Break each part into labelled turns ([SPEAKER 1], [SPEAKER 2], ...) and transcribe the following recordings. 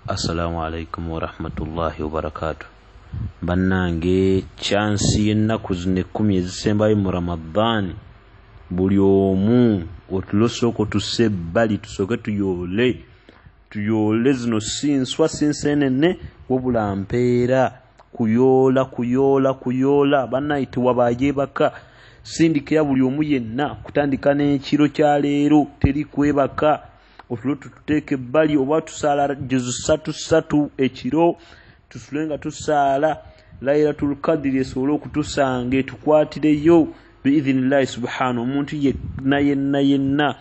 [SPEAKER 1] Assalamu alaikum wa rahmatullahi wa barakatuh. Bannange chance yennaku zino 10 ezisembayo mu Ramadan, buli omu otulosoko tusebbali tusoke tuyole zino sinswa sinsenene wabula mpeera kuyola bannayite wabaye baka sindikira buli omu yenna kutandika n'ekiro kya leero teri kwebaka otulo tuteeke ebbali oba tusaala juzu 3 ekiro tusulenga tusaala Laylatul Qadr esobola okutusanga tukwatireyo biidhinillahi subhanahu. Omuntu yenna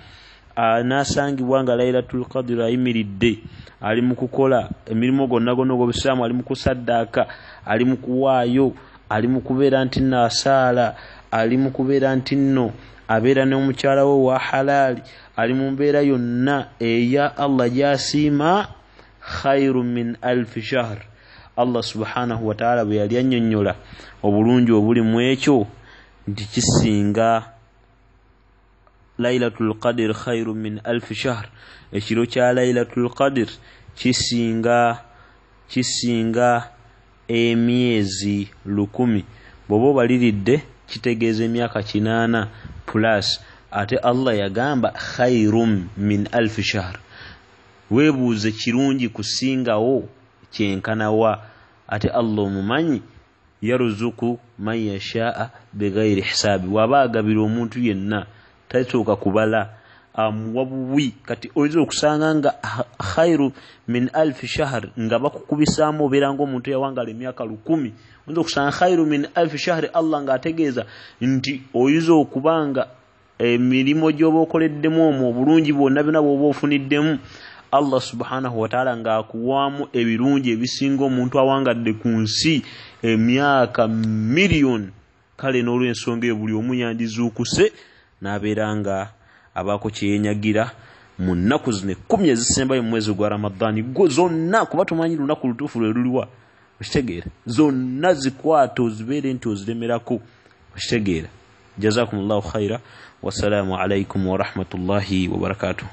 [SPEAKER 1] anasangibwa nga Laylatul Qadr ayimiridde ali mu kukola emirimu gonna gw'obusiraamu, ali mu kusaddaaka, ali mu kuwaayo, ali mu kubeera nti nno asaala, ali mu kubeera nti nno abeera n'omukyala we wa halaali, ali mu mbeera yonna eya Allah gyasiima, khairu min alfi shahr. Allah subhanahu wa ta'ala bwe yali annyonnyola obulungi obuli mu ekyo nti kisinga Laylatul Qadr khairu min alfi shahr. Ekiro kya Laylatul Qadr kisinga emyezi 100. Bw'oba obaliridde kitegeeza emyaka 8 plus. Ate Allah yagamba khairum min alfi shahr. Weebuuze kirungi kusingawo kyenkanawa. Ate Allah omumanyi yaruzuku man yashaa bighairi hisaabi. Waba agabira omuntu yenna tasooka kubala amuwa buwi. Kati oyinza okusanga nga khairu min alfi shahr nga bakukubisaamu obeera ng'omuntu yawangala emyaka 1000. Oyinza okusanga khairu min alfi shahr Allah ng'ategeeza nti oyinza okubanga emirimu gy'oba okoleddemu omwo obulungi bwonna byonna bw'oba ofuniddemu Allah subhanahu wa ta'ala ng'akuwaamu ebirungi ebisinga omuntu awangadde ku nsi emyaka million. Kale n'olw'ensonga eyo buli omu yandizuukuse n'abeera nga abaako kyeyenyagira mu nnaku zino 10 ezisembayo mu mwezi gwa Ramadani zonna, kuba tumanyi lunaku lutuufu lwe luliwa. Okitegeera zonna zikwata ozibeere nti oziremerako. Okitegeera. Jazakumullahu khaira. Wassalamu alaikum wa rahmatullahi wa barakatuh.